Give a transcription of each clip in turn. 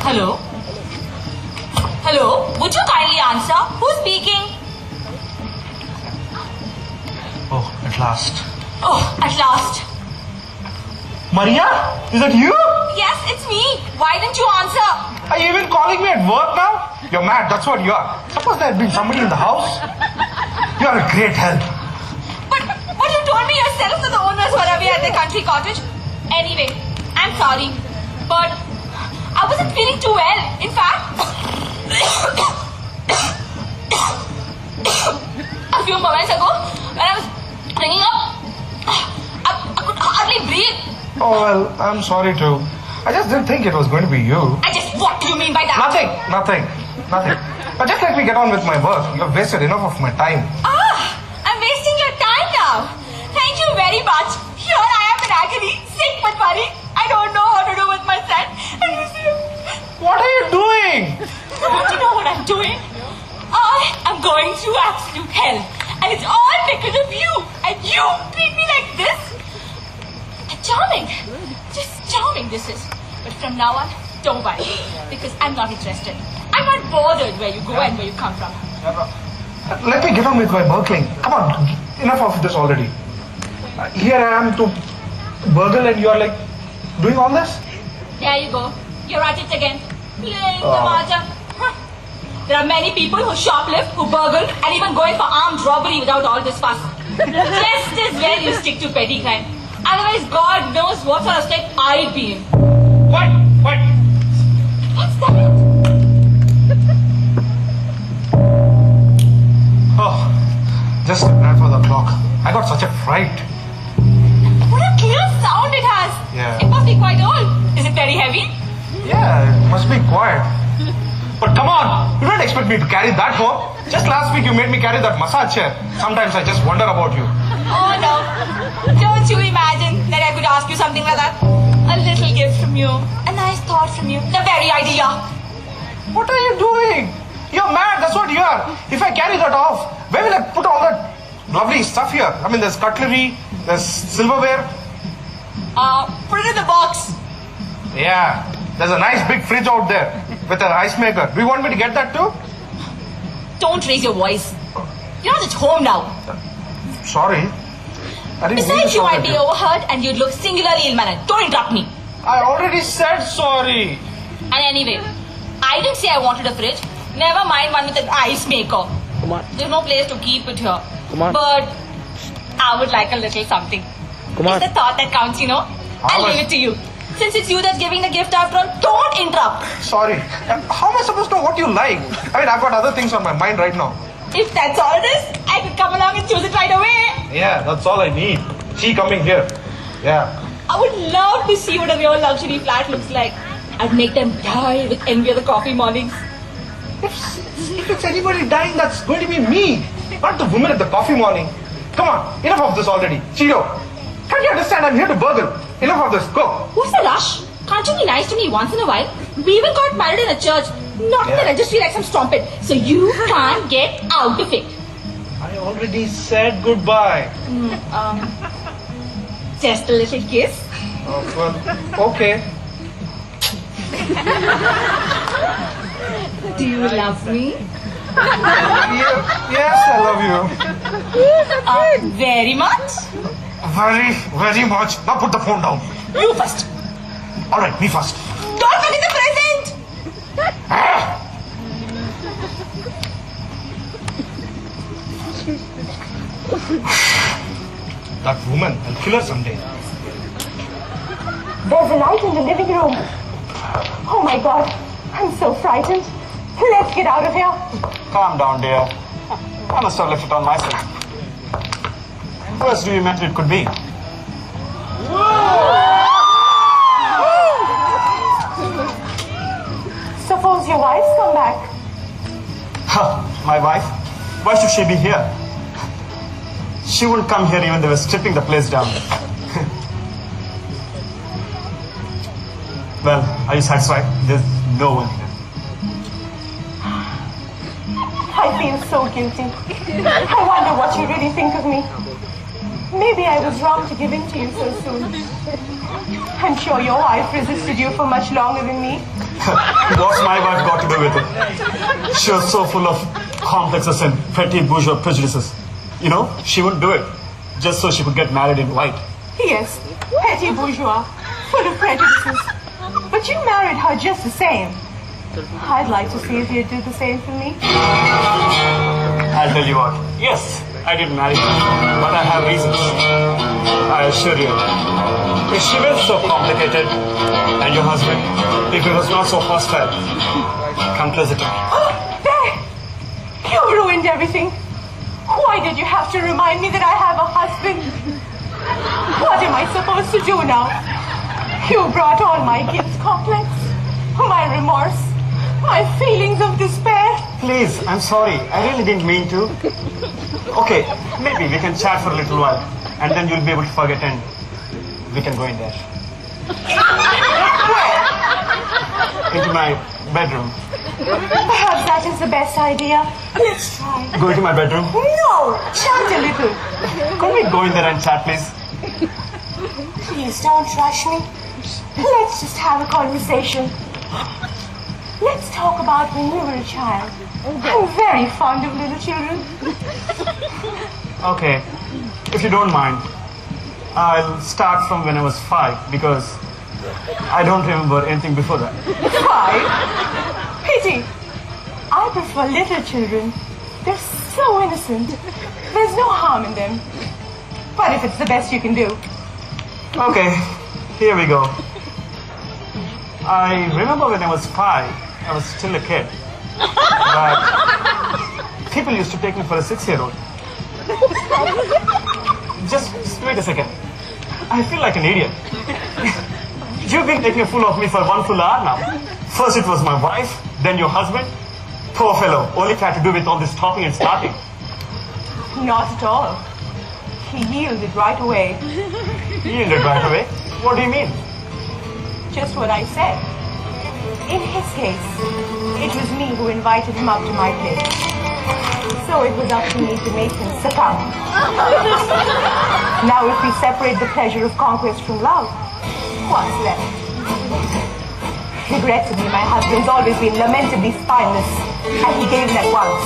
Hello? Hello? Would you kindly answer? Who's speaking? Oh, at last. Oh, at last. Maria? Is that you? Yes, it's me. Why didn't you answer? Are you even calling me at work now? You're mad, that's what you are. Suppose there had been somebody in the house. You are a great help. But you told me yourself that the owners were away at their country cottage. Anyway, I'm sorry. But I wasn't feeling too well. In fact, a few moments ago, when I was bringing up, I could hardly breathe. Oh, well, I'm sorry too. I just didn't think it was going to be you. What do you mean by that? Nothing. But just let me get on with my work. You've wasted enough of my time. I'm wasting your time now. Thank you very much. Here I am in agony, sick with worry. I don't know what to do with myself. And What are you doing? you want to know what I'm doing? I am going through absolute hell. And it's all because of you. And you treat me like this. Charming. Just charming this is. But from now on, don't worry. Because I'm not interested. I'm not bothered where you go and where you come from. Let me get on with my burgling. Come on, enough of this already. Here I am to burgle and you are like doing all this? There you go. You're at it again. Playing the martyr. There are many people who shoplift, who burgle, and even going for armed robbery without all this fuss. Just as well you stick to petty crime. Otherwise, God knows what sort of state I'd be in. What? What's that? Oh, just a grandfather clock. I got such a fright. What a clear sound it has. Yeah. It must be quite old. Is it very heavy? Yeah, it must be quiet. But come on, you don't expect me to carry that home. Just last week you made me carry that massage chair. Sometimes I just wonder about you. Oh no. Don't you imagine that I could ask you something like that? A little gift from you. A nice thought from you. The very idea. What are you doing? You're mad, that's what you are. If I carry that off, where will I put all that lovely stuff here? I mean, there's cutlery, there's silverware. Put it in the box. Yeah, there's a nice big fridge out there with an ice maker. Do you want me to get that too? Don't raise your voice. You're not at home now. Sorry. I didn't mean Besides, to you shout might at be overheard and you'd look singularly ill-mannered. Don't interrupt me. I already said sorry. And anyway, I didn't say I wanted a fridge. Never mind one with an ice maker. Come on. There's no place to keep it here. Come on. But I would like a little something. Come on. It's the thought that counts, you know. I'll leave it to you. Since it's you that's giving the gift after all, don't interrupt. Sorry. How am I supposed to know what you like? I mean, I've got other things on my mind right now. If that's all it is, I could come along and choose it right away. Yeah, that's all I need. See, coming here. Yeah. I would love to see what a real luxury flat looks like. I'd make them die with envy of the coffee mornings. If it's anybody dying, that's going to be me. Not the woman at the coffee morning. Come on, enough of this already. Cheeto, can't you understand I'm here to burgle? Enough of this, go. Who's the rush? Can't you be nice to me once in a while? We even got married in a church, not in the registry like some strumpet. So you can't get out of it. I already said goodbye. Just a little kiss. Oh, well, okay. Do you love me? Yes, I love you. Very much. Very, very much. Now put the phone down. You first. All right, me first. Don't forget the present. Ah! That woman, I'll kill her someday. There's a light in the living room. Oh my God, I'm so frightened. Let's get out of here. Calm down, dear. I must have left it on myself. Who else do you imagine it could be? Suppose your wife's come back. My wife? Why should she be here? She wouldn't come here even they were stripping the place down. Well, are you satisfied? There's no one here. I feel so guilty. I wonder what you really think of me. Maybe I was wrong to give in to you so soon. I'm sure your wife resisted you for much longer than me. What's my wife got to do with it? She was so full of complexes and petty bourgeois prejudices. You know, she wouldn't do it just so she could get married in white. Yes, petty bourgeois, full of prejudices. But you married her just the same. I'd like to see if you'd do the same for me. I'll tell you what. Yes, I did marry her, but I have reasons. I assure you. If she was so complicated, and your husband, if he was not so hostile, come closer to me. There! You ruined everything. Why did you have to remind me that I have a husband? What am I supposed to do now? You brought all my guilt complex, my remorse, my feelings of despair. Please, I'm sorry. I really didn't mean to. Okay, maybe we can chat for a little while, and then you'll be able to forget and we can go in there. Where? Into my bedroom. Perhaps that is the best idea. Let's try. Go into my bedroom. No, chat a little. Could we go in there and chat, please? Please don't rush me. Let's just have a conversation. Let's talk about when you were a child. I'm very fond of little children. Okay, if you don't mind, I'll start from when I was 5 because I don't remember anything before that. 5? Pity. I prefer little children. They're so innocent. There's no harm in them. But if it's the best you can do. Okay, here we go. I remember when I was 5, I was still a kid. But people used to take me for a 6-year-old. Just wait a second. I feel like an idiot. You've been taking a fool of me for 1 full hour now. First it was my wife, then your husband. Poor fellow, only had to do with all this talking and starting. Not at all. He yielded right away. Yielded right away? What do you mean? Just what I said. In his case, it was me who invited him up to my place. So it was up to me to make him succumb. Now if we separate the pleasure of conquest from love, what's left? Regrettably, my husband's always been lamentably spineless, and he gave in at once.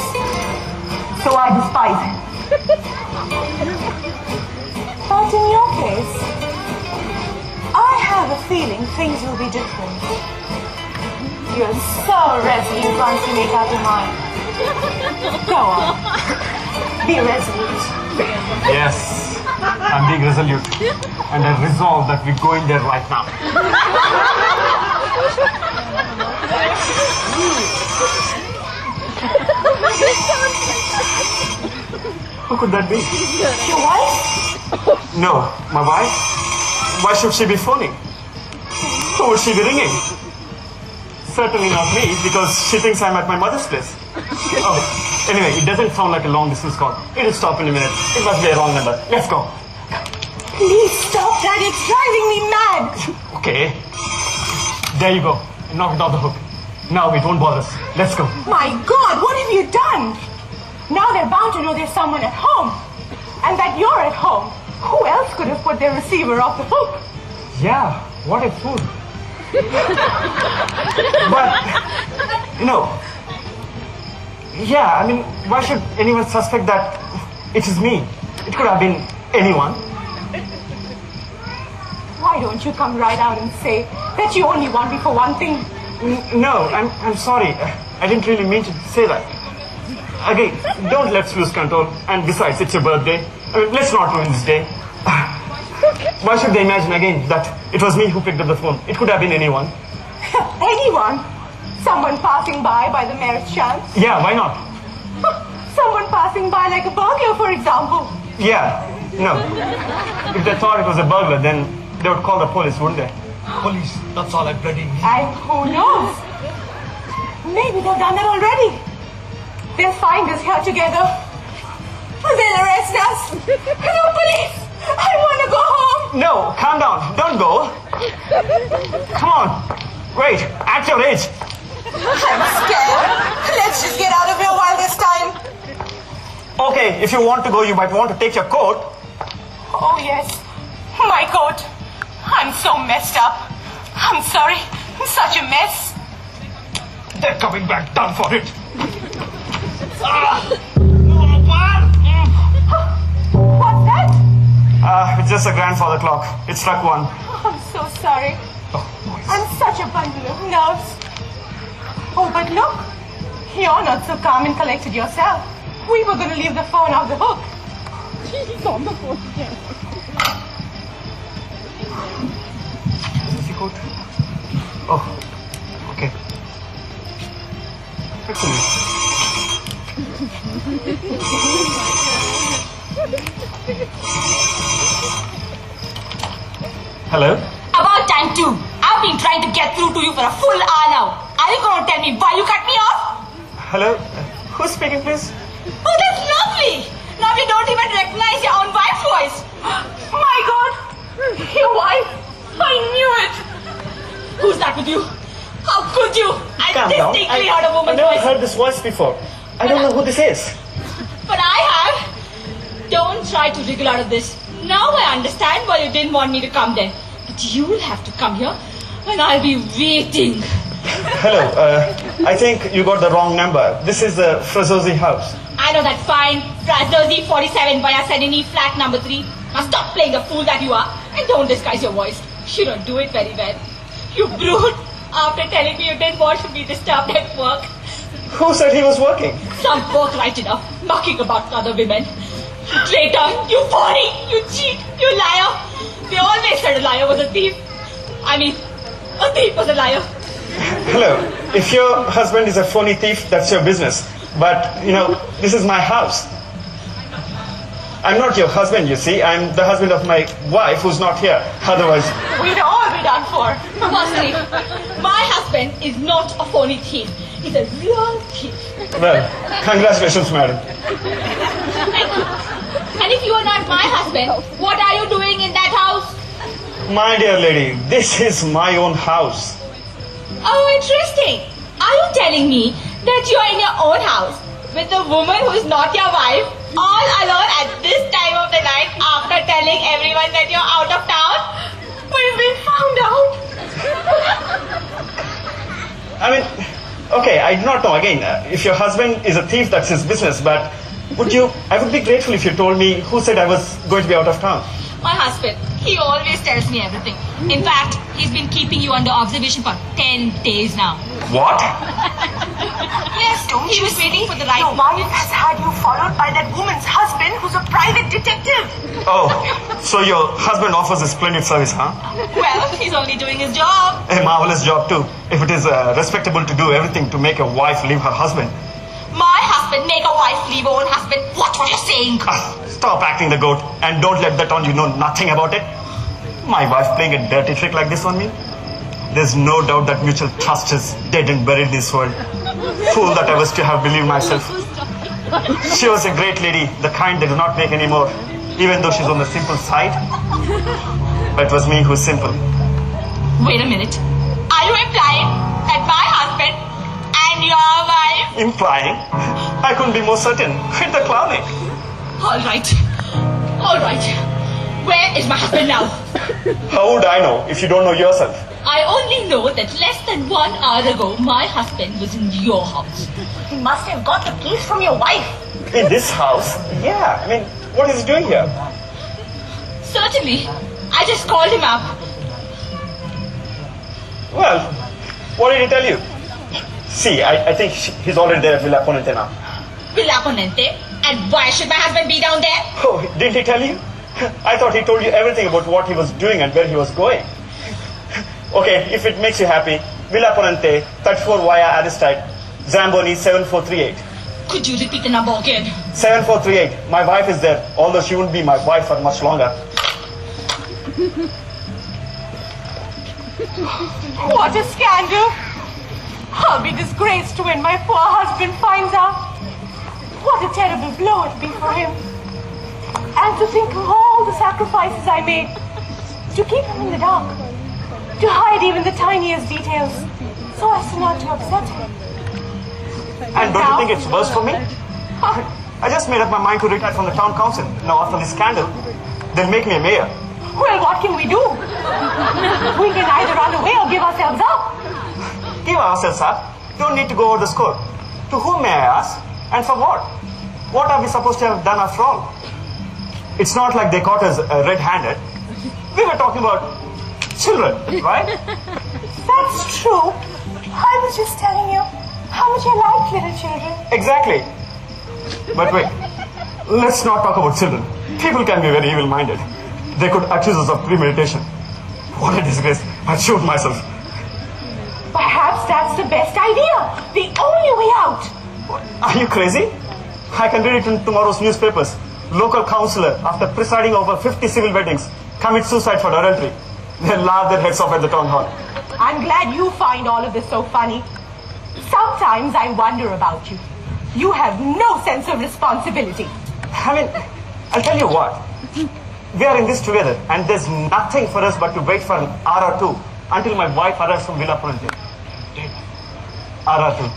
So I despise him. But in your case, I have a feeling things will be different. You're so resolute once you make up your mind. Go on. Be resolute. Yes, I'm being resolute. And I resolve that we go in there right now. Who could that be? Your wife? No, my wife? Why should she be phoning? Who would she be ringing? Certainly not me, because she thinks I'm at my mother's place. Oh, anyway, it doesn't sound like a long distance call. It'll stop in a minute. It must be a wrong number. Let's go. Please stop that. It's driving me mad. Okay. There you go. Knock it off the hook. Now it won't bother us. Let's go. My God, what have you done? Now they're bound to know there's someone at home. And that you're at home. Who else could have put their receiver off the hook? Yeah, what a fool. But, yeah, I mean, why should anyone suspect that it is me? It could have been anyone. Why don't you come right out and say that you only want me for one thing? No, I'm sorry. I didn't really mean to say that. Again, don't let's lose control. And besides, it's your birthday. I mean, let's not ruin this day. Why should they imagine again that it was me who picked up the phone? It could have been anyone. Anyone? Someone passing by the merest chance? Yeah, why not? Someone passing by like a burglar, for example. Yeah, no. If they thought it was a burglar, then they would call the police, wouldn't they? Police, that's all I bloody need. And who knows? Maybe they've done that already. They'll find us here together. They'll arrest us. No, police! I want to go home. No, calm down. Don't go. Come on. Wait, at your age. I'm scared. Let's just get out of here while there's time. if you want to go, you might want to take your coat. Oh, yes. My coat. I'm so messed up. I'm sorry. I'm such a mess. They're coming back down for it. What's that? It's just a grandfather clock. It struck 1. I'm so sorry. I'm such a bundle of nerves. Oh, but look. You're not so calm and collected yourself. We were going to leave the phone off the hook. She's on the phone again. Is your coat? Oh, okay. Excellent. Hello? About time too. I've been trying to get through to you for a full hour now. Are you going to tell me why you cut me off? Hello? Who's speaking, please? Oh, that's lovely. Now you don't even recognize your own wife's voice. My God. Your wife. I knew it. Who's that with you? How could you? I Calm down. distinctly heard a I've woman's never voice. heard this voice before. I don't know who this is. But I have. Don't try to wriggle out of this. Now I understand why you didn't want me to come then. But you'll have to come here and I'll be waiting. Hello, I think you got the wrong number. This is the Frazzosi house. I know that fine. Frazzosi 47 via Senini flat number 3. Now stop playing the fool that you are and don't disguise your voice. You don't do it very well. You brute. After telling me you didn't want to be disturbed at work. Who said he was working? Some work right enough, mucking about other women. You traitor, you phony, you cheat, you liar. They always said a liar was a thief. I mean, a thief was a liar. Hello, if your husband is a phony thief, that's your business. But, this is my house. I'm not your husband, you see. I'm the husband of my wife who's not here. Otherwise... We'd all be done for. Firstly, my husband is not a phony thief. He's a real thief. Well, congratulations, madam. Thank you. And if you are not my husband, what are you doing in that house? My dear lady, this is my own house. Oh, interesting. Are you telling me that you are in your own house with a woman who is not your wife, all alone at this time of the night after telling everyone that you're out of town? We've been found out. I mean, okay, I do not know. Again, if your husband is a thief, that's his business. But I would be grateful if you told me who said I was going to be out of town. My husband, he always tells me everything. In fact, he's been keeping you under observation for 10 days now. What? Yes, he was waiting for the right Your moment. wife has had you followed by that woman's husband who's a private detective. Oh, so your husband offers a splendid service, huh? Well, he's only doing his job. A marvelous job too. If it is respectable to do everything to make a wife leave her husband. My husband make a wife leave her own husband. What were you saying? Stop acting the goat and don't let that on you know nothing about it. My wife playing a dirty trick like this on me? There's no doubt that mutual trust is dead and buried in this world. Fool that I was to have believed myself. She was a great lady, the kind they do not make anymore, even though she's on the simple side. But it was me who's simple. Wait a minute. Are you implying that my husband and your wife... Implying? I couldn't be more certain. Quit the clowning. All right. All right. Where is my husband now? How would I know if you don't know yourself? I only know that less than 1 hour ago, my husband was in your house. He must have got the keys from your wife. In this house? Yeah, I mean, what is he doing here? Certainly. I just called him up. Well, what did he tell you? See, I think he's already there at Villa Ponente now. Villa Ponente? And why should my husband be down there? Oh, didn't he tell you? I thought he told you everything about what he was doing and where he was going. Okay, if it makes you happy, Villa Ponente, 34 via Aristide, Zamboni 7438. Could you repeat the number again? 7438. My wife is there, although she wouldn't be my wife for much longer. What a scandal. I'll be disgraced when my poor husband finds out. What a terrible blow it'll be for him. And to think of all the sacrifices I made to keep him in the dark, to hide even the tiniest details, so as to not to upset him. And don't you think it's worse for me? I just made up my mind to retire from the town council. Now after this scandal, they'll make me a mayor. Well, what can we do? We can either run away or give ourselves up. Give ourselves up. Don't need to go over the score. To whom may I ask? And for what? What are we supposed to have done after all? It's not like they caught us red-handed. We were talking about children, right? That's true. I was just telling you how much I like little children. Exactly. But wait, let's not talk about children. People can be very evil-minded. They could accuse us of premeditation. What a disgrace. I'd shoot myself. Perhaps that's the best idea. The only way out. Are you crazy? I can read it in tomorrow's newspapers. Local councillor, after presiding over 50 civil weddings, commits suicide for adultery. They laugh their heads off at the town hall. I'm glad you find all of this so funny. Sometimes I wonder about you. You have no sense of responsibility. I mean, I'll tell you what. We are in this together, and there's nothing for us but to wait for an hour or two until my wife arrives from Villa Puente. Hour or two.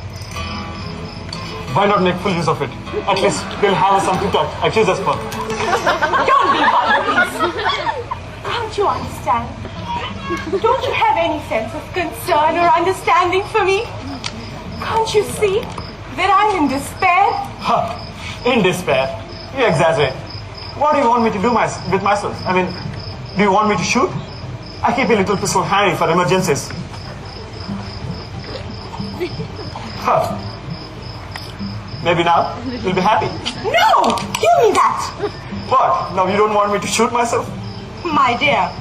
Why not make full use of it? At least they'll have something to accuse us for. Don't be vulgar, please. Can't you understand? Don't you have any sense of concern or understanding for me? Can't you see that I'm in despair? Huh. In despair? You exaggerate. What do you want me to do with myself? I mean, do you want me to shoot? I keep a little pistol handy for emergencies. Huh. Maybe now you'll be happy. No! Give me that! What? Now you don't want me to shoot myself? My dear,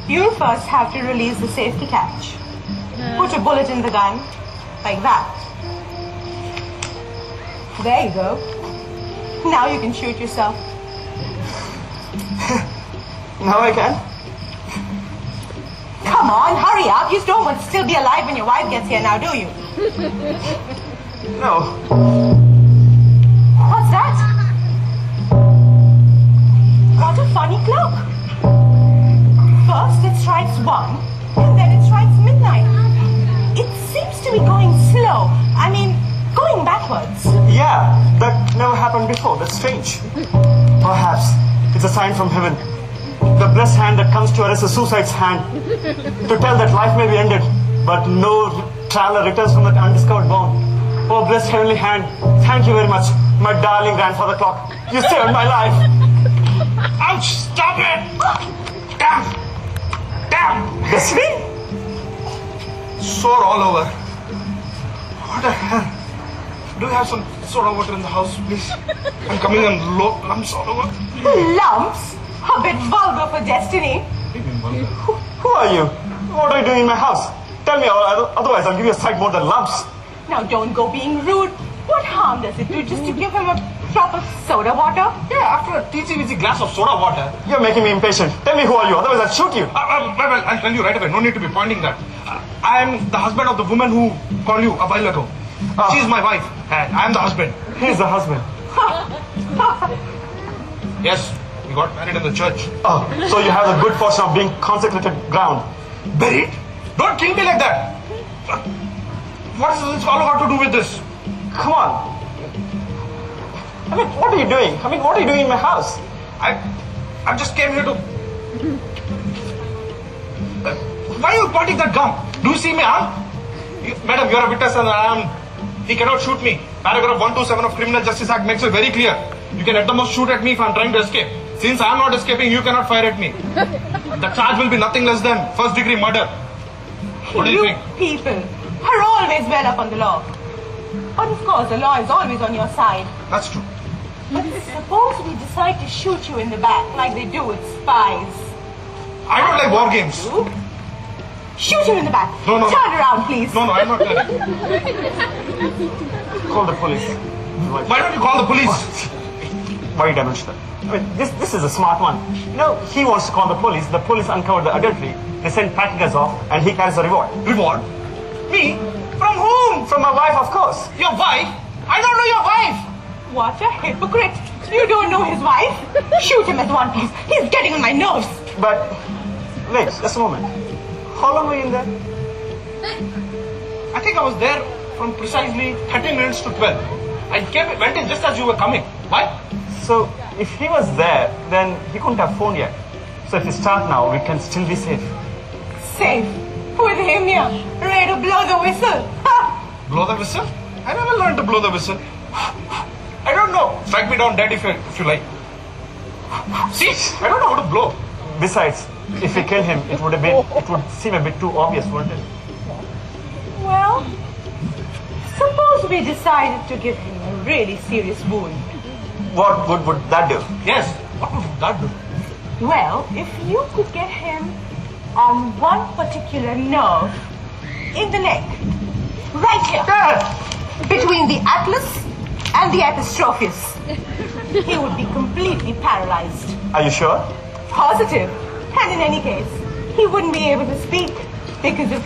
you'll first have to release the safety catch. Put a bullet in the gun, like that. There you go. Now you can shoot yourself. Now I can? Come on, hurry up. You don't want to still be alive when your wife gets here now, do you? No. What's that? What a funny clock. First it strikes 1, and then it strikes midnight. It seems to be going slow. I mean, going backwards. Yeah, that never happened before. That's strange. Perhaps it's a sign from heaven. The blessed hand that comes to arrest a suicide's hand. To tell that life may be ended, but no traveler returns from that undiscovered bourne. Oh, blessed heavenly hand, thank you very much, my darling grandfather clock. You saved my life. Ouch! Stop it! Damn! Damn! Destiny? Sore all over. What the hell? Do you have some soda water in the house, please? I'm coming in low lumps all over. Lumps? A bit vulgar for Destiny. Who are you? What are you doing in my house? Tell me, otherwise I'll give you a sight more than lumps. Now don't go being rude. What harm does it do just to give him a drop of soda water? Yeah, after a teensy-weensy glass of soda water. You're making me impatient. Tell me who are you, otherwise I'll shoot you. Well, I'll tell you right away. No need to be pointing that. I'm the husband of the woman who called you a while ago. She's my wife, and I'm the husband. He's the husband. Yes, we got married in the church. Oh, so you have the good fortune of being consecrated ground. Buried? Don't kill me like that. What is this all got to do with this? Come on. I mean, what are you doing? I mean, what are you doing in my house? I just came here to... Why are you pointing that gun? Do you see me, huh? Madam, you're a witness and I am... He cannot shoot me. Paragraph 127 of Criminal Justice Act makes it very clear. You can at the most shoot at me if I'm trying to escape. Since I am not escaping, you cannot fire at me. The charge will be nothing less than first-degree murder. What do you think? People are always well up on the law. But of course, the law is always on your side. That's true. But suppose we decide to shoot you in the back like they do with spies. I don't like war games. Shoot you in the back. No. Turn around, please. No, I'm not telling. Call the police. Why don't you call the police? Why did I mention that? I mean, this is a smart one. You know, he wants to call the police uncovered the adultery, they send packagers off, and he carries a reward. Reward? Me? From whom? From my wife, of course. Your wife? I don't know your wife. What a hypocrite. You don't know his wife? Shoot him at one piece. He's getting on my nerves. But, wait, just a moment. How long were you in there? I think I was there from precisely 13 minutes to 12. went in just as you were coming. Why? So, if he was there, then he couldn't have phoned yet. So if we start now, we can still be safe. Safe. With him here, ready to blow the whistle. Ha! Blow the whistle? I never learned to blow the whistle. I don't know. Strike me down dead if you like. See, I don't know how to blow. Besides, if we kill him, it would seem a bit too obvious, wouldn't it? Well, suppose we decided to give him a really serious wound. What good would that do? Yes. What would that do? Well, if you could get him on one particular nerve in the neck, right here, between the atlas and the epistrophes, he would be completely paralyzed. Are you sure? Positive. And in any case, he wouldn't be able to speak because of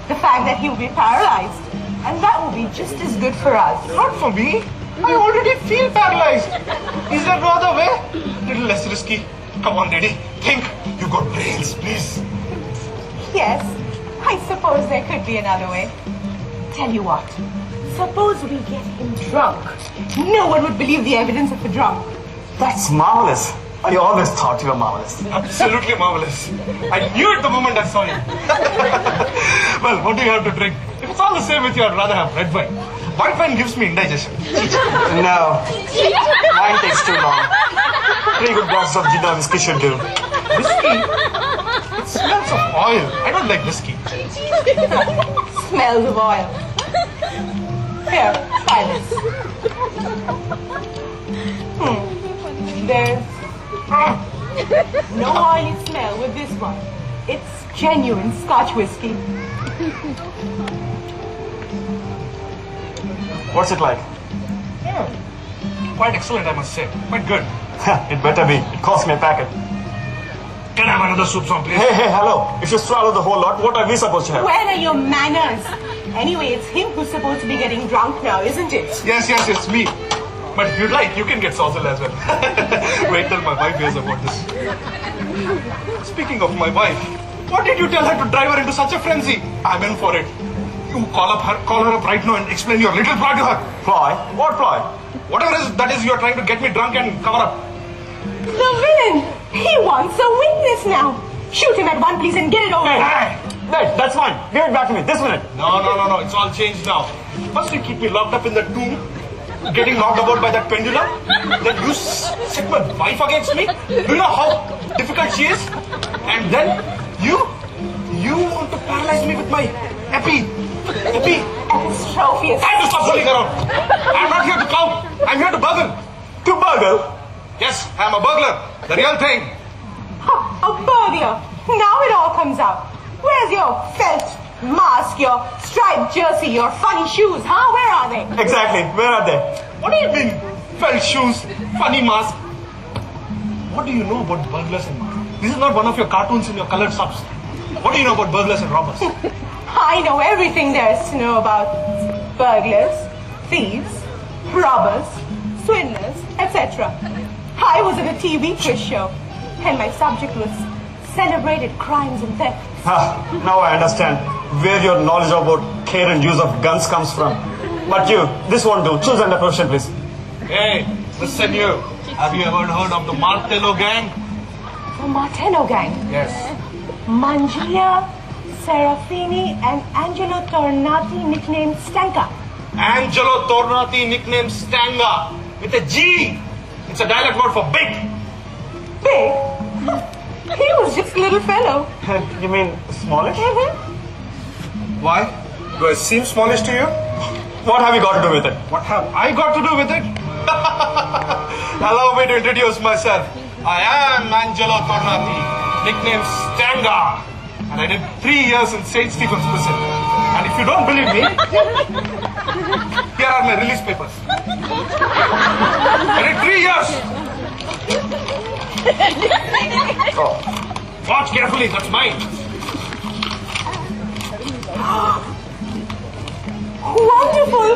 the fact that he would be paralyzed. And that would be just as good for us. Not for me. I already feel paralyzed. Is there no other way? Little less risky. Come on, Daddy. Think. You got brains, please. Yes, I suppose there could be another way. Tell you what, suppose we get him drunk. No one would believe the evidence of a drunk. That's marvelous. I always thought you were marvelous. Absolutely marvelous. I knew it the moment I saw you. Well, what do you have to drink? If it's all the same with you, I'd rather have red wine. White wine gives me indigestion. No. Mine takes too long. 3 good glasses of gin or whiskey should do. Whiskey? It smells of oil. I don't like whiskey. Smells of oil. Here, try this. There's no oily smell with this one. It's genuine Scotch whiskey. What's it like? Quite excellent, I must say. Quite good. It better be. It cost me a packet. Can I have another soup song, please? Hey, hello. If you swallow the whole lot, what are we supposed to have? Where are your manners? Anyway, it's him who's supposed to be getting drunk now, isn't it? Yes, it's me. But if you'd like, you can get saucil as well. Wait till my wife hears about this. Speaking of my wife, what did you tell her to drive her into such a frenzy? I'm in for it. You call her up right now and explain your little ploy to her. Ploy? What ploy? Whatever that is you're trying to get me drunk and cover up. The villain! He wants a witness now. Shoot him at one, please, and get it over. Hey! Wait, that's fine. Give it back to me this minute. No. It's all changed now. First you keep me locked up in the tomb, getting knocked about by that pendulum. Then you set my wife against me. Do you know how difficult she is? And then you want to paralyze me with my epi. Epistrophes. Time to stop fooling around. I'm not here to count. I'm here to burgle. To burgle? Yes, I'm a burglar. The real thing. A burglar. Now it all comes out. Where's your felt mask, your striped jersey, your funny shoes, huh? Where are they? Exactly. Where are they? What do you mean? Felt shoes, funny mask. What do you know about burglars and this is not one of your cartoons in your colored subs. What do you know about burglars and robbers? I know everything there is to know about burglars, thieves, robbers, swindlers, etc. I was in a TV quiz show, and my subject was celebrated crimes and theft. Now I understand where your knowledge about care and use of guns comes from. But you, this won't do. Choose another profession, please. Hey, listen you. Have you ever heard of the Martello gang? The Martello gang. Yes. Mangia, Serafini, and Angelo Tornati, nicknamed Stanka. Angelo Tornati, nicknamed Stanga, with a G. It's a dialect word for big. Big? He was just a little fellow. You mean smallish? Why? Do I seem smallish to you? What have you got to do with it? What have I got to do with it? Allow me to introduce myself. I am Angelo Tornati, nicknamed Stanga. And I did 3 years in St. Stephen's prison. And if you don't believe me, here are my release papers. I did 3 years. Oh. Watch carefully, that's mine. Wonderful!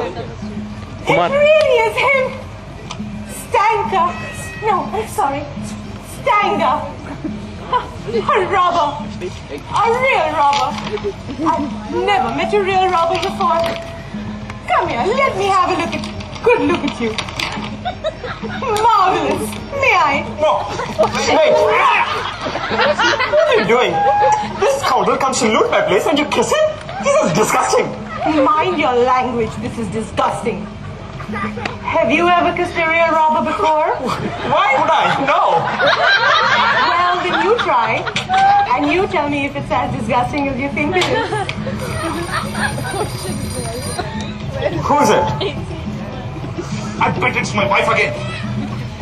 It really is him! Stanka! No, I'm sorry. Stanga! A robber! A real robber! I've never met a real robber before. Come here, let me have a look at good look at you. Marvelous. May I? No. Wait. What are you doing? This scoundrel comes to loot my place and you kiss him? This is disgusting. Mind your language. This is disgusting. Have you ever kissed a real robber before? Why would I? No. Well, then you try. And you tell me if it's as disgusting as you think it is. Who is it? I bet it's my wife again.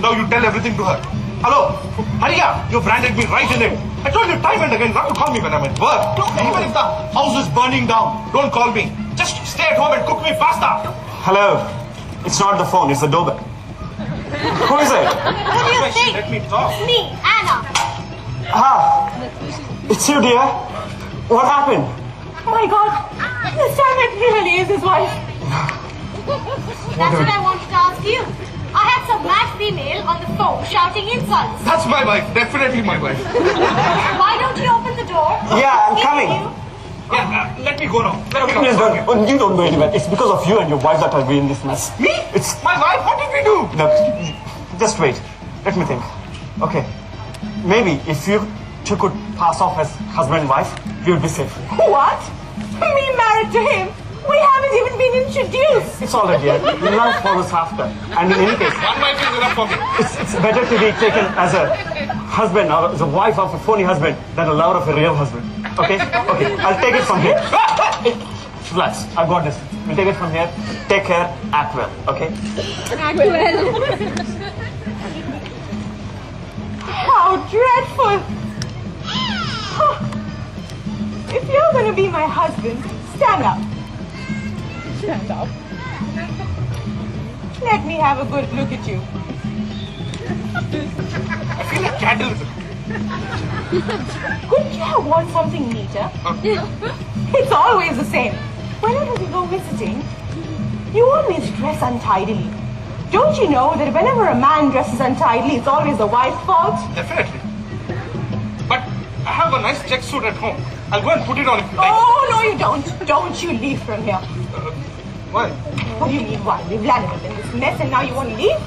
Now you tell everything to her. Hello? Maria, you branded me right in it. I told you time and again not to call me when I'm at work. Even if the house is burning down, don't call me. Just stay at home and cook me pasta. Hello. It's not the phone, it's the doorbell. Who is it? What do you think? Let me talk. Me, Anna. Ah, it's you, dear. What happened? My God, this time it really is his wife. That's what I wanted to ask you. I had some mad female on the phone shouting insults. That's my wife. Definitely my wife. Why don't you open the door? Yeah, I'm Give coming. you- Yeah, let me go now. Let me go. Please don't. Oh, you don't go anywhere. It's because of you and your wife that I'll be in this mess. Me? It's My wife? What did we do? no. Just wait. Let me think. Okay. Maybe if you two could pass off as husband and wife, we would be safe. What? Me married to him? We haven't even been introduced. It's all right, dear. Love follows after. And in any case, One wife is enough for me. it's better to be taken as a husband or as a wife of a phony husband than a lover of a real husband. Okay? Okay. I'll take it from here. Relax. I've got this. We'll take it from here. Take care. Act well. Okay? How dreadful. If you're going to be my husband, stand up. Stand up. Let me have a good look at you. I feel like candles. Couldn't you have worn something neater? It's always the same. Whenever we go visiting, you always dress untidily. Don't you know that whenever a man dresses untidily, it's always the wife's fault? Definitely. But I have a nice check suit at home. I'll go and put it on if you like. Oh, no, you don't. Don't you leave from here. Why? What do you mean, why? We've landed up in this mess and now you want to leave?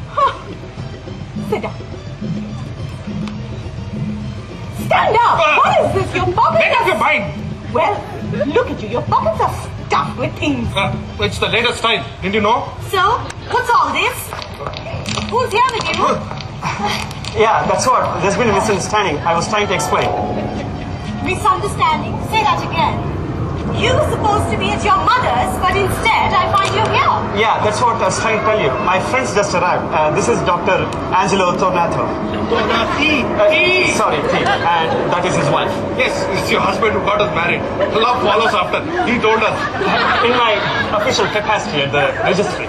Huh. Sit down. Stand up! What is this? Your pockets Make up are... your mind. Well, look at you. Your pockets are stuffed with things. It's the latest style. Didn't you know? So, what's all this? Who's here with you? Yeah, that's what. There's been a misunderstanding. I was trying to explain. Misunderstanding? Say that again. You were supposed to be at your mother's, but instead I find you here. Yeah, that's what I was trying to tell you. My friends just arrived. This is Dr. Angelo Tornato. Sorry, T. And that is his wife. Yes, it's your husband who got us married. Love follows after. He told us. In my official capacity at the registry.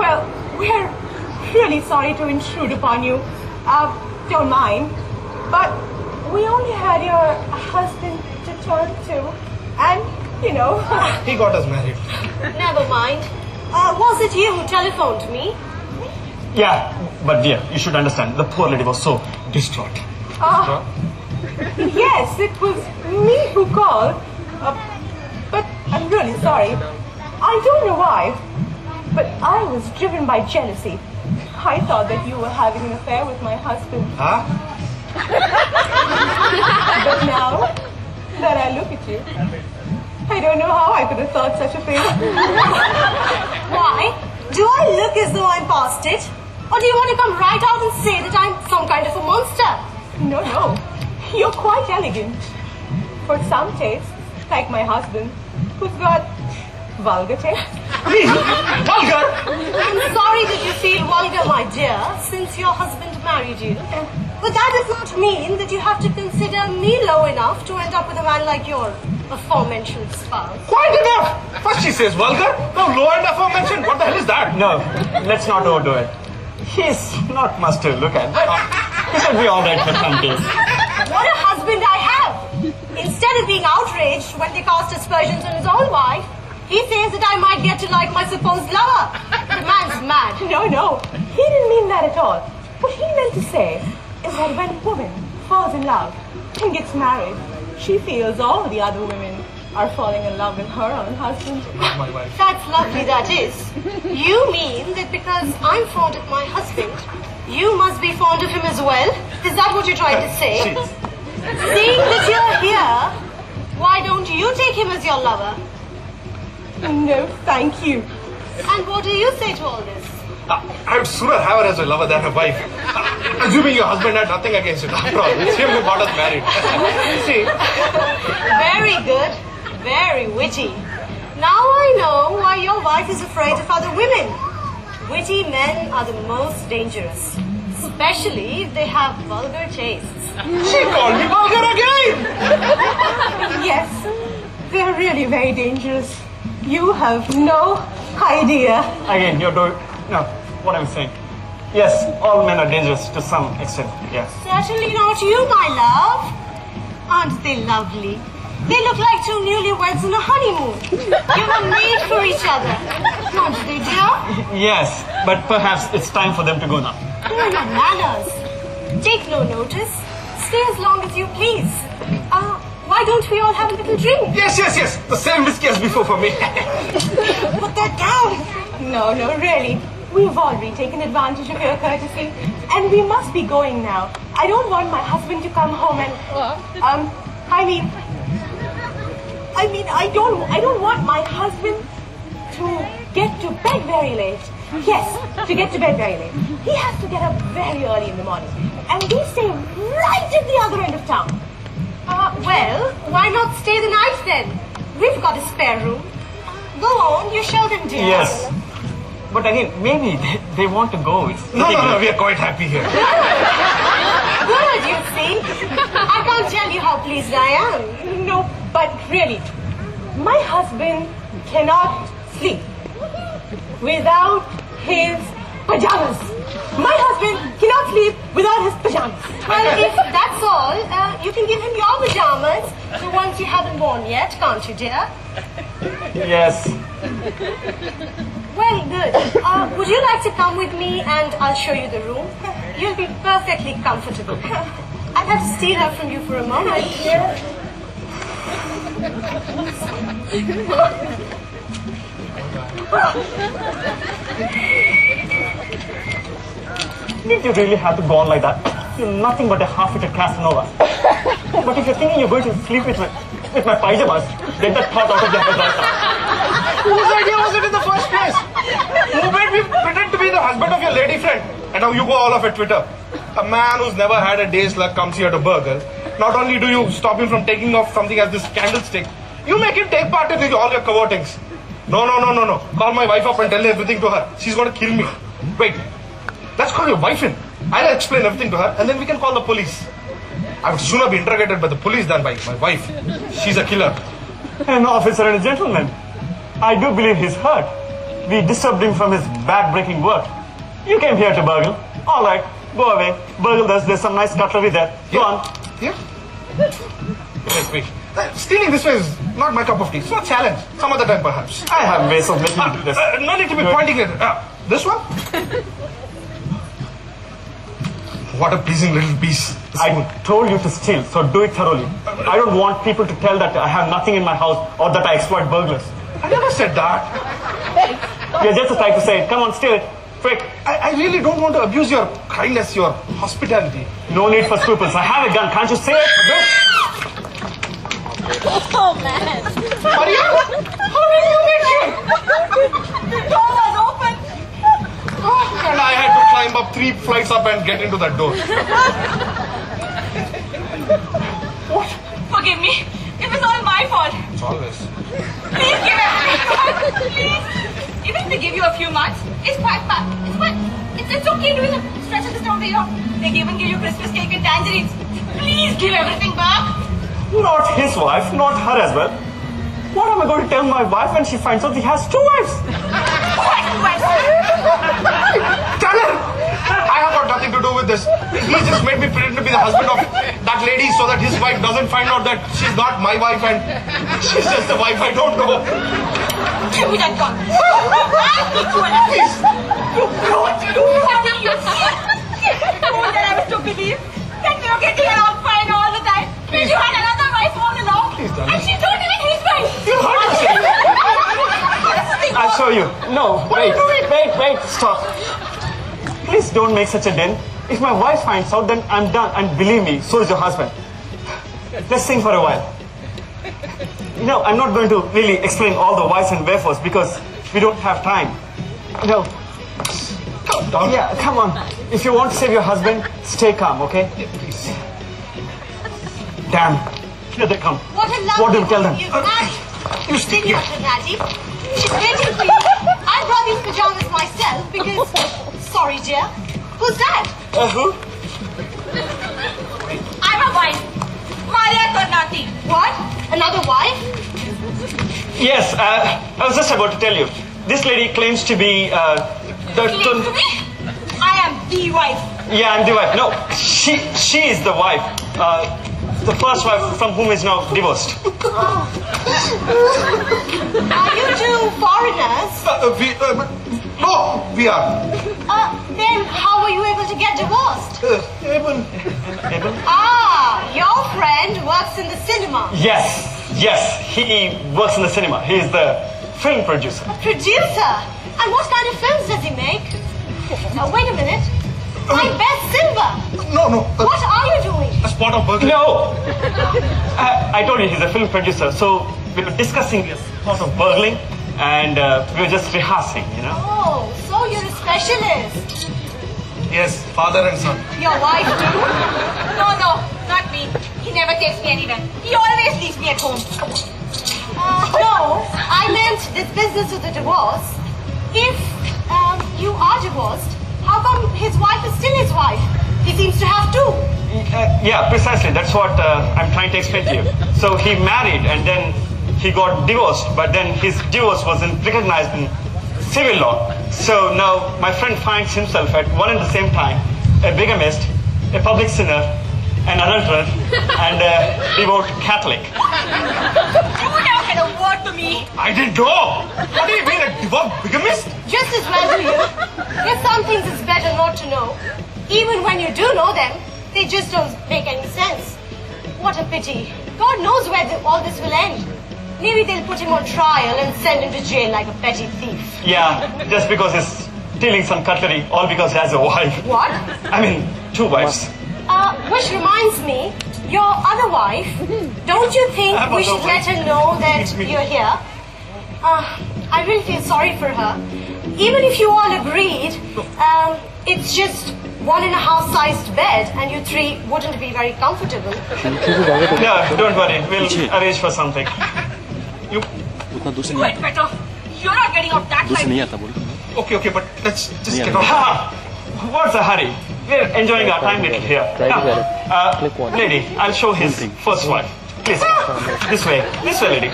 Well, we're really sorry to intrude upon you. Don't mind. But we only had your husband to talk to. And, you know... He got us married. Never mind. Was it you who telephoned me? Yeah, but dear, you should understand. The poor lady was so distraught. Yes, it was me who called. But I'm really sorry. I don't know why. But I was driven by jealousy. I thought that you were having an affair with my husband. Huh? But now that I look at you, I don't know how I could have thought such a thing. Why? Do I look as though I'm past it? Or do you want to come right out and say that I'm some kind of a monster? No, no. You're quite elegant. For some tastes, like my husband, who's got vulgar taste. Vulgar! I'm sorry that you feel vulgar, my dear, since your husband married you. But that does not mean that you have to consider me low enough to end up with a man like your aforementioned spouse. Quite enough! First she says vulgar, now low and aforementioned. What the hell is that? No, let's not overdo it. He's not much to look at, but he should be alright for some days. What a husband I have! Instead of being outraged when they cast aspersions on his own wife, he says that I might get to like my supposed lover. The man's mad. No, no. He didn't mean that at all. What he meant to say is that when a woman falls in love and gets married, she feels all the other women are falling in love with her own husband. Not my wife. That's lovely, that is. You mean that because I'm fond of my husband, you must be fond of him as well? Is that what you're trying to say? Seeing that you're here, why don't you take him as your lover? No, thank you. And what do you say to all this? I would sooner have her as a lover than a wife. Assuming your husband had nothing against it. After all, it's him who got us married. See? Very good. Very witty. Now I know why your wife is afraid of other women. Witty men are the most dangerous. Especially if they have vulgar tastes. She called me vulgar again! Yes, they're really very dangerous. You have no idea. Again, you're doing... No, what I'm saying. Yes, all men are dangerous to some extent, yes. Certainly not you, my love. Aren't they lovely? They look like two newlyweds on a honeymoon. You were made for each other. Aren't they, dear? Yes, but perhaps it's time for them to go now. Oh, your manners. Take no notice. Stay as long as you please. Why don't we all have a little drink? Yes. The same whiskey as before for me. Put that down. No, really. We've already taken advantage of your courtesy, and we must be going now. I don't want my husband to come home and, I don't want my husband to get to bed very late. Yes, to get to bed very late. He has to get up very early in the morning, and we stay right at the other end of town. Well, why not stay the night then? We've got a spare room. Go on, you show them, dear. Yes. But again, maybe they want to go. No, we are quite happy here. Good, you see. I can't tell you how pleased I am. No, but really, my husband cannot sleep without his pajamas. My husband cannot sleep without his pajamas. Well, if that's all, you can give him your pajamas, the ones you haven't worn yet, can't you, dear? Yes. Well, good. Would you like to come with me and I'll show you the room? You'll be perfectly comfortable. I'll have to steal her from you for a moment. Did you really have to go on like that? You're nothing but a half-witted Casanova. But if you're thinking you're going to sleep with my pajamas, get that thought out of your head right now. Whose idea was it in the first place? Who made me pretend to be the husband of your lady friend? And now you go all off at Twitter. A man who's never had a day's luck comes here to burgle. Not only do you stop him from taking off something as this candlestick, you make him take part in all your cavortings. No. Call my wife up and tell everything to her. She's going to kill me. Wait. Let's call your wife in. I'll explain everything to her and then we can call the police. I would sooner be interrogated by the police than by my wife. She's a killer. An officer and a gentleman. I do believe he's hurt. We disturbed him from his back-breaking work. You came here to burgle. All right, go away. Burgle this. There's some nice cutlery there. Go on. Yeah? Wait. Stealing this way is not my cup of tea. It's not a challenge. Some other time, perhaps. I have ways of making you do this. No need to be pointing it. This one? What a pleasing little piece. I told you to steal, so do it thoroughly. I don't want people to tell that I have nothing in my house or that I exploit burglars. I never said that. You're just trying to say it. Come on, steal it. Quick. I really don't want to abuse your kindness, your hospitality. No need for scruples. I have a gun. Can't you say it? Oh, man. Maria? How did you make sure? The door was open. And I had to climb up 3 flights up and get into that door. What? Forgive me. It was all my fault. It's always. Please give everything back. Please. Even if they give you a few months, it's quite bad. It's okay to stretch this down the year. They even give you Christmas cake and tangerines. Please give everything back. Not his wife, not her as well. What am I going to tell my wife when she finds out he has 2 wives? Tell her! I have got nothing to do with this. He just made me pretend to be the husband of that lady so that his wife doesn't find out that she's not my wife and she's just the wife I don't know. Give me that gun. I'll beat you alive. Please. You brought you. Fool that I was to believe that we were getting along fine all the time. You had another wife all along. Please, darling. And she's not even his wife. I'll show you. No, wait, stop. Please don't make such a din. If my wife finds out, then I'm done. And believe me, so is your husband. Let's sing for a while. No, I'm not going to really explain all the whys and wherefores because we don't have time. No. Calm down. Yeah, come on. If you want to save your husband, stay calm, okay? Please. Damn. Here they come. What a lovely What do you tell them? woman, Natty. You speak here. Natty. She's waiting for you. I brought these pajamas myself because... Sorry, dear. Who's that? Who? I'm a wife. Maria Tornati. What? Another wife? Yes, I was just about to tell you. This lady claims to be Claim to me? I am the wife. Yeah, I'm the wife. No, she is the wife. The first wife from whom is now divorced. Are you two foreigners? No, we are. Then how were you able to get divorced? Eben. Your friend works in the cinema. Yes, he works in the cinema. He is the film producer. A producer? And what kind of films does he make? Wait a minute. My best silver. No. What are you doing? A spot of burglary. No! I told you he's a film producer, so we were discussing this sort of burgling and we were just rehearsing, you know? Oh, so you're a specialist. Yes, father and son. Your wife too? No, not me. He never takes me anywhere. He always leaves me at home. No, I meant this business with the divorce. If you are divorced, how come his wife is still his wife? He seems to have two. Yeah, precisely. That's what I'm trying to explain to you. So he married and then he got divorced, but then his divorce wasn't recognized in civil law. So now my friend finds himself at one and the same time a bigamist, a public sinner, an adulterer, and a devout Catholic. You never had a word to me. I didn't know. What do you mean, a devout bigamist? Just as well do you. There's some things it's better not to know. Even when you do know them, they just don't make any sense. What a pity. God knows where all this will end. Maybe they'll put him on trial and send him to jail like a petty thief. Yeah, just because he's stealing some cutlery, all because he has a wife. What? I mean, two wives. Which reminds me, your other wife, don't you think I have we other should let wife. her know that you're here? I really feel sorry for her. Even if you all agreed, it's just 1.5 sized bed and you three wouldn't be very comfortable. Yeah, don't worry. We'll arrange for something. You... उतना दूर से नहीं Wait, better. You're not getting off that दूर से side. नहीं आता बोल Okay, but let's just Yeah. get on. Ha! What's the hurry? We're enjoying our time little here. Try to Now, get it. Click one. lady, I'll show his Something. first wife. Please, this way, lady.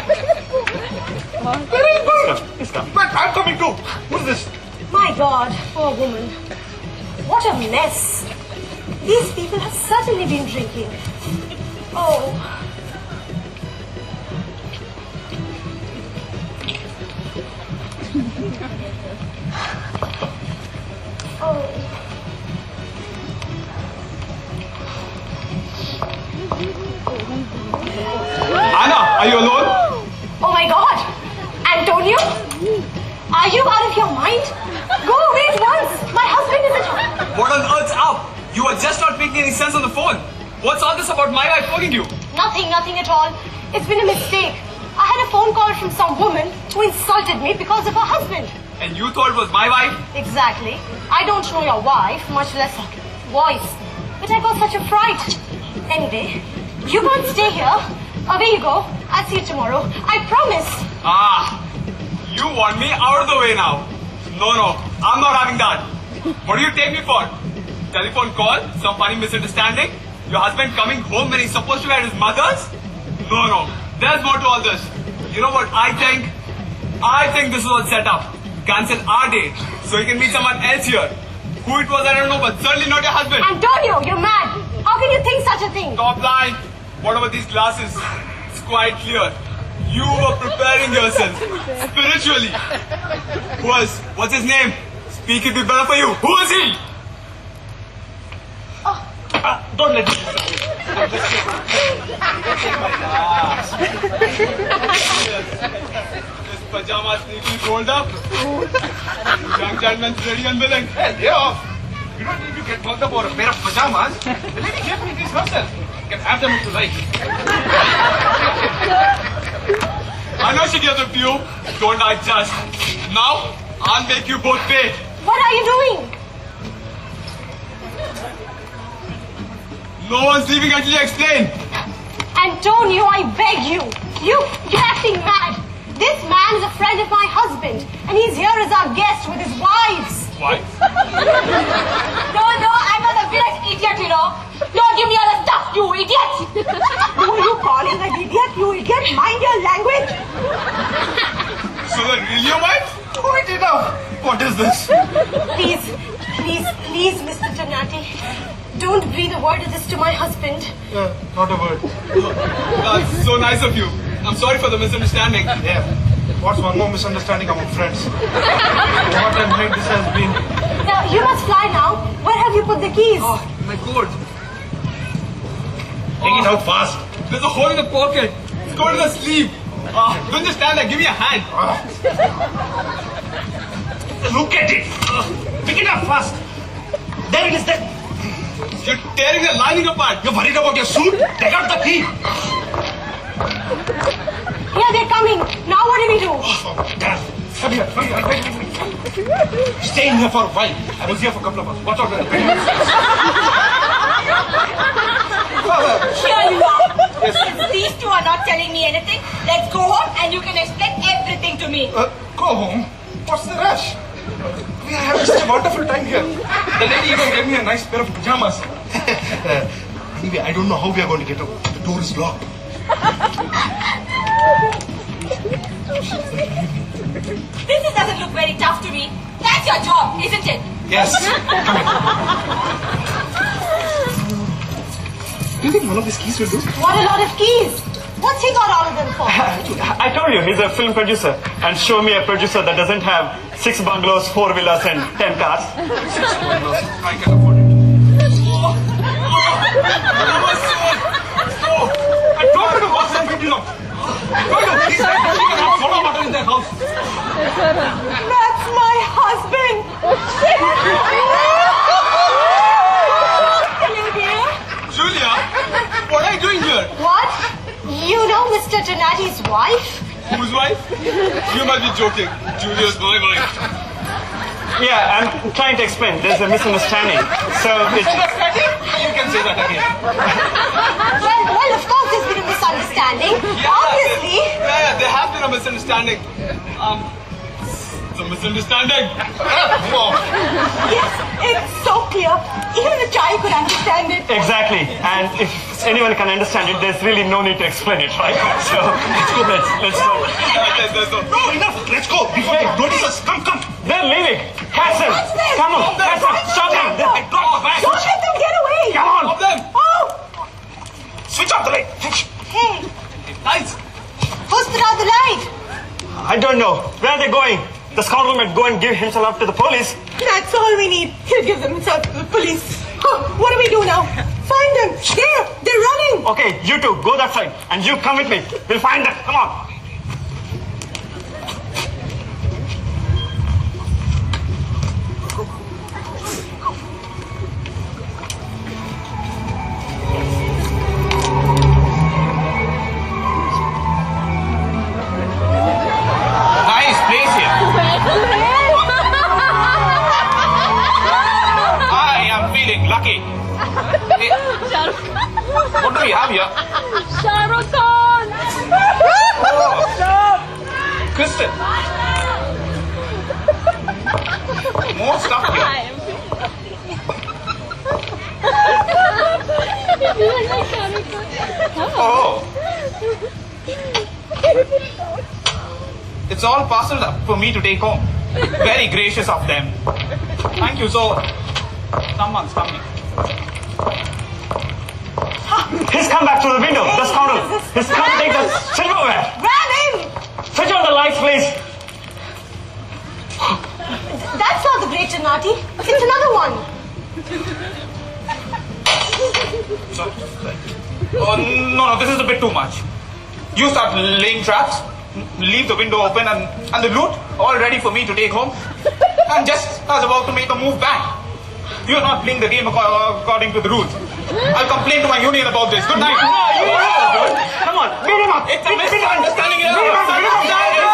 Please come. But I'm coming too. Who's this? My God, poor woman. What a mess. These people have certainly been drinking. Oh. Anna, are you alone? Oh my God! Antonio? Are you out of your mind? Go away at once! My husband is at home! What on earth's up? You are just not making any sense on the phone. What's all this about my wife phoning you? Nothing at all. It's been a mistake. I had a phone call from some woman who insulted me because of her husband. And you thought it was my wife? Exactly. I don't know your wife, much less her voice. But I got such a fright. Anyway, you can't stay here. Away you go. I'll see you tomorrow. I promise. You want me out of the way now. No, I'm not having that. What do you take me for? Telephone call? Some funny misunderstanding? Your husband coming home when he's supposed to be at his mother's? No. There's more to all this. You know what I think? I think this is all set up. Cancel our date so you can meet someone else here. Who it was, I don't know, but certainly not your husband. Antonio, you're mad. How can you think such a thing? Top line. What about these glasses? It's quite clear. You were preparing yourself spiritually. Who else? What's his name? Speak it be better for you. Who is he? Don't let me. pajamas neatly rolled up. Young gentleman's ready and willing. Hey, lay off. You don't need to get worked up over a pair of pajamas. The lady gave me these herself. You can have them if you like. I know she gave them to you. Don't I just? Now, I'll make you both pay. What are you doing? No one's leaving until you explain. Antonio, I beg you. You're acting mad. This man is a friend of my husband, and he's here as our guest with his wives. Why? No, I'm not a village idiot, you know. Don't give me all the stuff, you idiot. Who are you calling an idiot? You idiot! Mind your language! So they're really your wife? Quite enough. What is this? Please, Mr. Donati. Don't breathe a word of this to my husband. Not a word. That's so nice of you. I'm sorry for the misunderstanding. Yeah. What's one more misunderstanding among friends? What a night this has been. Now, you must fly now. Where have you put the keys? Oh, my God. Take it out fast. There's a hole in the pocket. It's going to the sleeve. Don't just stand there. Give me a hand. Look at it. Pick it up fast. There it is there. You're tearing the lining apart. You're worried about your suit? Take out the key. Yeah, they're coming. Now what do we do? Oh, damn. Come here. Wait. Stay in here for a while. I was here for a couple of hours. Watch out. Here you are. Since these two are not telling me anything, let's go home and you can explain everything to me. Go home? What's the rush? We are having such a wonderful time here. The lady even gave me a nice pair of pajamas. Anyway, I don't know how we are going to get out. The door is locked. This doesn't look very tough to me. That's your job, isn't it? Yes. Come here. Do you think one of these keys will do? What a lot of keys. What's he got all of them for? I told you, he's a film producer. And show me a producer that doesn't have 6 bungalows, 4 villas and 10 cars. I can afford it. I told you to watch that video. Please, I can have soda water in their house. That's my husband! Hello, dear. Julia, what are you doing here? What? You know Mr. Donati's wife? Whose wife? You must be joking. Julia's my wife. Yeah, I'm trying to explain. There's a misunderstanding. So it's... You can say that again. Well, of course there's been a misunderstanding. Obviously. Yeah, there has been a misunderstanding. It's a misunderstanding. Yes, it's so clear. Even a child could understand it. Exactly. And if anyone can understand it, there's really no need to explain it, right? So let's go. Let's go. No, enough. Let's go before they notice us. Come. They're leaving. Catch them. Come on. Catch them. Stop them. I dropped the bag. Don't let them get away! Come on. Stop them. Oh! Switch off the light. Hey, Lights. who's put out the light? I don't know. Where are they going? The scoundrel might go and give himself up to the police. That's all we need. He'll give them himself to the police. What do we do now? Find them. There! They're running! Okay, you two, go that side. And you come with me. We'll find them. Come on. Nice place here. I am feeling lucky. Hey, what do we have here? Kristen. More stuff here. Oh. It's all parceled up for me to take home. Very gracious of them. Thank you. So, someone's coming. He's come back through the window. The scoundrel. He's come to take the silverware. Grab him! Switch on the lights, please. That's not the great Donati. It's another one. Oh, no, this is a bit too much. You start laying traps. leave the window open and the loot all ready for me to take home. And just as about to make a move back, you're not playing the game according to the rules. I'll complain to my union about this. Good night. Come on, beat him up. It's a misunderstanding here.